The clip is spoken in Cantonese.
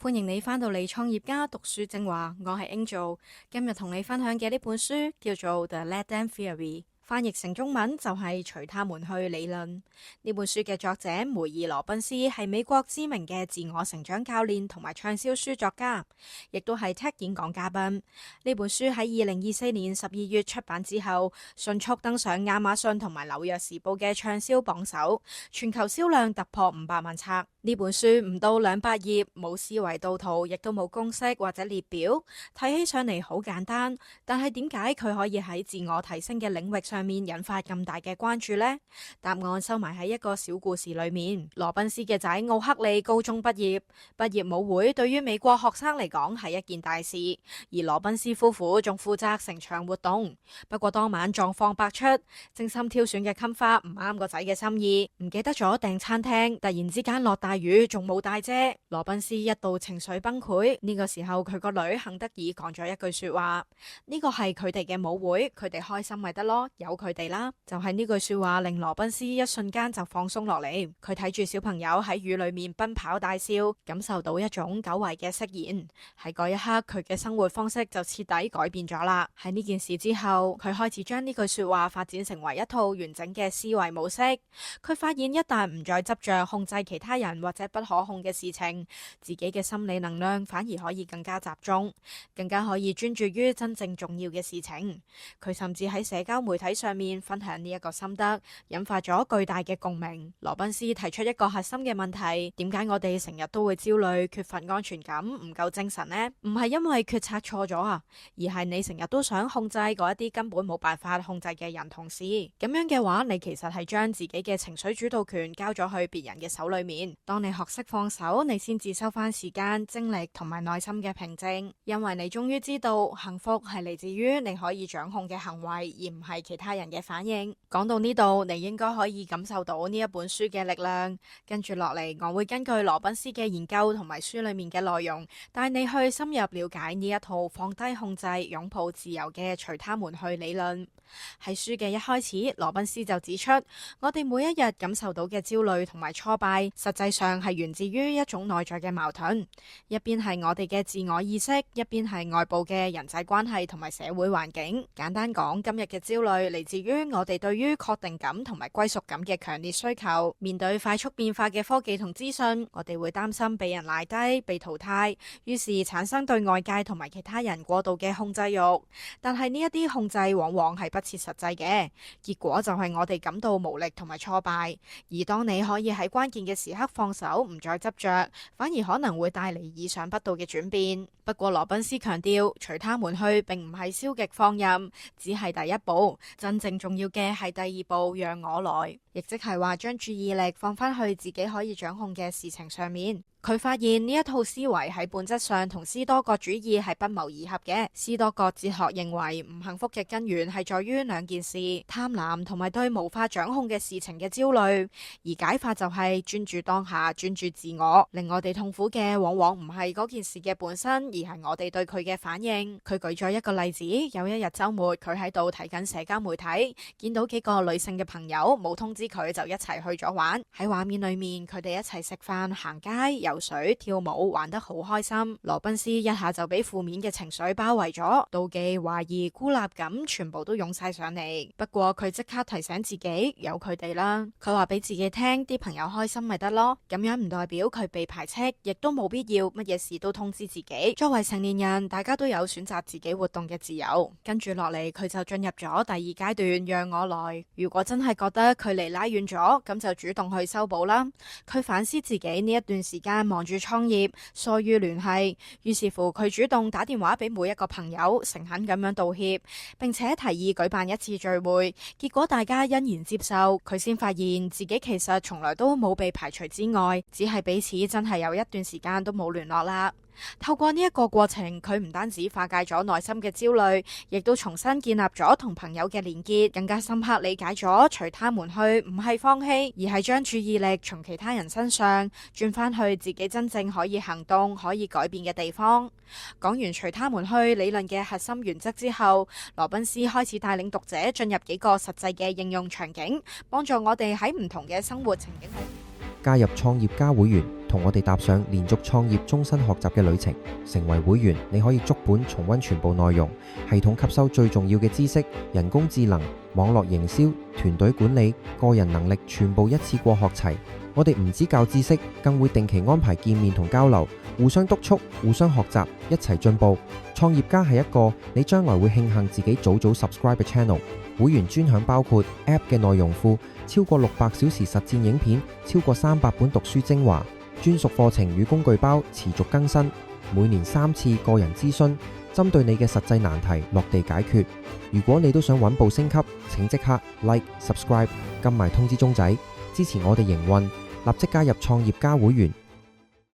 歡迎你返到嚟創業家讀書精華，我係 Angel，今日同你分享嘅呢本書叫做《The Let Them Theory》，翻譯成中文就係隨他們去理論。呢本書嘅作者梅爾羅賓斯係美國知名嘅自我成長教練同埋暢銷書作家，亦都係 TED 演講嘉賓。呢本書喺2024年12月出版之後，迅速登上亞馬遜同埋紐約時報嘅暢銷榜首，全球銷量突破500萬冊。呢本書唔到200頁，冇思維導圖，亦都冇公式或者列表，睇起上嚟好簡單。但係點解佢可以喺自我提升嘅領域上面引發咁大嘅關注呢？答案收埋喺一個小故事裏面。羅賓斯嘅仔奧克利高中畢業舞會對於美國學生嚟講係一件大事，而羅賓斯夫婦仲負責成場活動。不過當晚狀況百出，精心挑選嘅襟花唔啱個仔嘅心意，唔記得咗訂餐廳，突然之間落大雨，仲冇帶遮，羅賓斯一度情緒崩潰。呢個時候佢個女肯德爾講咗一句說話：呢個係佢哋嘅舞會，佢哋開心咪得咯，由佢哋啦。就係呢句說話令羅賓斯一瞬間就放鬆落嚟。佢睇住小朋友喺雨裏面奔跑大笑，感受到一種久違嘅釋然。喺嗰一刻，佢嘅生活方式就徹底改變咗啦。喺呢件事之後，佢開始將呢句說話發展成為一套完整嘅思維模式。佢發現一旦唔再執着控制其他人或者不可控嘅事情，自己嘅心理能量反而可以更加集中，更加可以專注於真正重要嘅事情。佢甚至喺社交媒體上面分享呢一個心得，引發咗巨大嘅共鳴。羅賓斯提出一個核心嘅問題：點解我哋成日都會焦慮、缺乏安全感、唔夠精神呢？唔係因為決策錯咗啊，而係你成日都想控制嗰一啲根本冇辦法控制嘅人同事。咁樣嘅話，你其實係將自己嘅情緒主導權交咗去別人嘅手裏面。當你學識放手，你先至收翻時間、精力同埋內心嘅平靜，因為你終於知道幸福係嚟自於你可以掌控嘅行為，而唔係其他人嘅反應。講到呢度，你應該可以感受到呢一本書嘅力量。跟住落嚟，我會根據羅賓斯嘅研究同埋書裏面嘅內容，帶你去深入了解呢一套放低控制、擁抱自由嘅隨他們去理論。喺書嘅一開始，羅賓斯就指出，我哋每一日感受到嘅焦慮同埋挫敗，實際上係源自於一種內在嘅矛盾。一邊係我哋嘅自我意識，一邊係外部嘅人際關係同埋社會環境。簡單講，今日嘅焦慮嚟自於我哋對於確定感同埋歸屬感嘅強烈需求。面對快速變化嘅科技同資訊，我哋會擔心被人賴低、被淘汰，於是產生對外界同埋其他人過度嘅控制欲。但係呢一啲控制往往係不切實際嘅，結果就係我哋感到無力同埋挫敗。而當你可以喺關鍵嘅時刻放手，唔再執着，反而可能會帶嚟意想不到嘅轉變。不過羅賓斯強調，隨他們去並唔係消極放任，只係第一步，真正重要嘅係第二步，讓我來，亦即係話將注意力放返去自己可以掌控嘅事情上面。佢發現呢一套思維喺本質上同斯多葛主義係不謀而合嘅。斯多葛哲學認為唔幸福嘅根源係在於兩件事：貪婪同埋對無法掌控嘅事情嘅焦慮。而解法就係專注當下，專注自我。令我哋痛苦嘅往往唔係嗰件事嘅本身，而係我哋對佢嘅反應。佢舉咗一個例子，有一日週末，佢喺度睇緊社交媒體，見到幾個女性嘅朋友冇通知佢就一齊去咗玩。喺畫面裏面，佢哋一齊食飯、行街、游水、跳舞，玩得好開心。羅賓斯一下就俾負面嘅情緒包圍咗，妒忌、懷疑、孤立感全部都湧晒上嚟。不過佢即刻提醒自己，由佢哋啦。佢話俾自己聽，啲朋友開心咪得咯。咁樣唔代表佢被排斥，亦都冇必要乜嘢事都通知自己。作為成年人，大家都有選擇自己活動嘅自由。跟住落嚟，佢就進入咗第二階段，讓我來。如果真係覺得距離拉遠咗，咁就主動去修補啦。佢反思自己呢一段時間忙住創業，疏於聯繫，於是乎佢主動打電話俾每一個朋友，誠懇咁樣道歉，並且提議舉辦一次聚會。結果大家欣然接受，佢先發現自己其實從來都冇被排除之外，只係彼此真係有一段時間都冇聯絡啦。透過呢一個過程，佢唔單止化解咗內心嘅焦慮，亦都重新建立咗同朋友嘅連結，更加深刻理解咗隨他們去唔係放棄，而係將注意力從其他人身上轉翻去自己真正可以行動、可以改變嘅地方。講完隨他們去理論嘅核心原則之後，羅賓斯開始帶領讀者進入幾個實際嘅應用場景，幫助我哋喺唔同嘅生活情景。加入創業家會員，同我哋踏上連續創業終身學習嘅旅程。成為會員，你可以足本重溫全部內容，系統吸收最重要嘅知識，人工智能、網絡營銷、團隊管理、個人能力，全部一次過學齊。我哋唔止教知識，更會定期安排見面同交流，互相督促，互相學習，一齊進步。創業家係一個你將來會慶幸自己早 subscribe 嘅 channel。會員專享包括 App 嘅內容庫、超過600小時實戰影片、超過300本讀書精華、專屬課程與工具包持續更新，每年3次個人諮詢，針對你嘅實際難題落地解決。如果你都想穩步升級，請即刻 Subscribe 撳埋通知鐘仔，支持我哋營運，立即加入創業家會員，